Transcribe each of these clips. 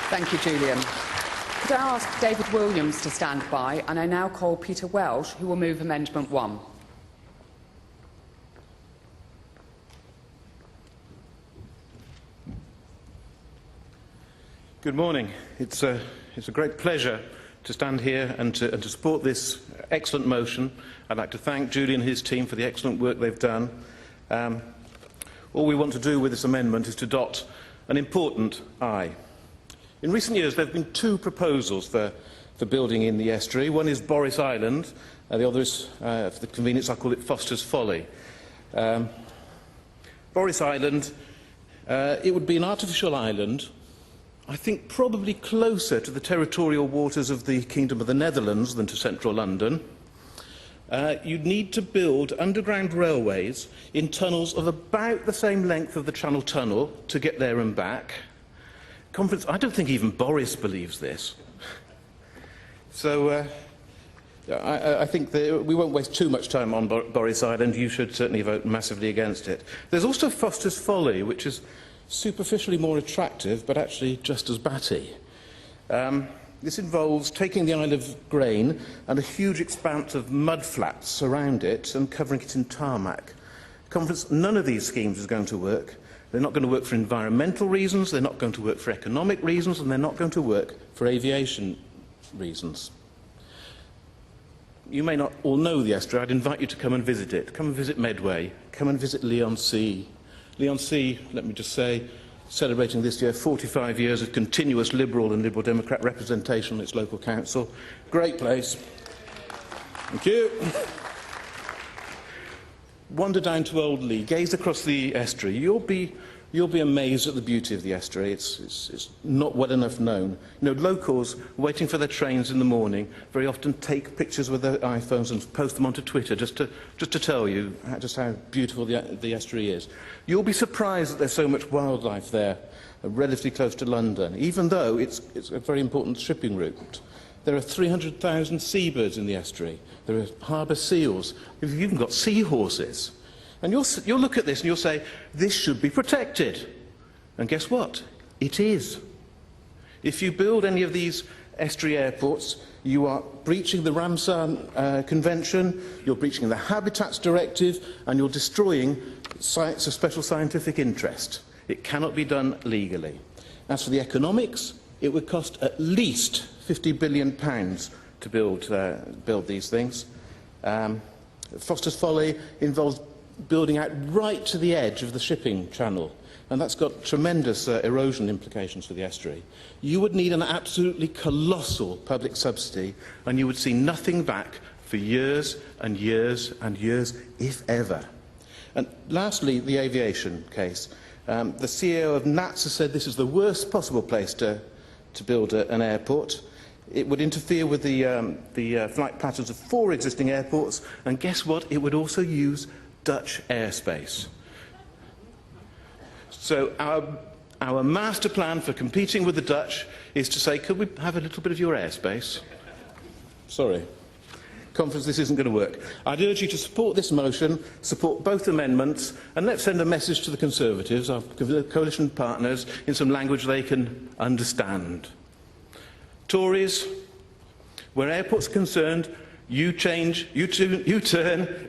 Thank you, Julian. Could I ask David Williams to stand by, and I now call Peter Welsh, who will move Amendment 1. Good morning. It's a great pleasure to stand here and to support this excellent motion. I'd like to thank Julian and his team for the excellent work they've done. All we want to do with this amendment is to dot an important I. In recent years, there have been two proposals for building in the estuary. One is Boris Island, the other is, for the convenience, I'll call it Foster's Folly. Boris Island, it would be an artificial island, I think probably closer to the territorial waters of the Kingdom of the Netherlands than to central London. You'd need to build underground railways in tunnels of about the same length of the Channel Tunnel to get there and back. I don't think even Boris believes this. So I think we won't waste too much time on Boris Island. You should certainly vote massively against it. There's also Foster's Folly, which is superficially more attractive, but actually just as batty. This involves taking the Isle of Grain and a huge expanse of mud flats around it and covering it in tarmac. None of these schemes is going to work. They're not going to work for environmental reasons, they're not going to work for economic reasons, and they're not going to work for aviation reasons. You may not all know the estuary. I'd invite you to come and visit it. Come and visit Medway. Come and visit Leigh-on-Sea. Leigh-on-Sea, let me just say, celebrating this year 45 years of continuous Liberal and Liberal Democrat representation on its local council. Great place. Thank you. Wander down to Old Leigh, gaze across the estuary. You'll be amazed at the beauty of the estuary. It's not well enough known. You know, locals waiting for their trains in the morning very often take pictures with their iPhones and post them onto Twitter just to tell you just how beautiful the estuary is. You'll be surprised that there's so much wildlife there, relatively close to London, even though it's a very important shipping route. There are 300,000 seabirds in the estuary. There are harbour seals. You've even got seahorses. And you'll look at this and you'll say, this should be protected. And guess what? It is. If you build any of these estuary airports, you are breaching the Ramsar Convention, you're breaching the Habitats Directive, and you're destroying sites of special scientific interest. It cannot be done legally. As for the economics, it would cost at least £50 billion to build these things. Foster's Folly involves building out right to the edge of the shipping channel, and that's got tremendous erosion implications for the estuary. You would need an absolutely colossal public subsidy, and you would see nothing back for years and years and years, if ever. And lastly, the aviation case. The CEO of NATS has said this is the worst possible place to build an airport. It would interfere with the flight patterns of 4 existing airports, and guess what? It would also use Dutch airspace. So our master plan for competing with the Dutch is to say, could we have a little bit of your airspace? Sorry. Conference, this isn't going to work. I'd urge you to support this motion, support both amendments, and let's send a message to the Conservatives, our coalition partners, in some language they can understand. Tories, where airports are concerned, you turn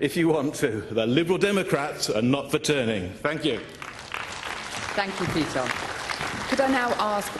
if you want to. The Liberal Democrats are not for turning. Thank you. Thank you, Peter. Could I now ask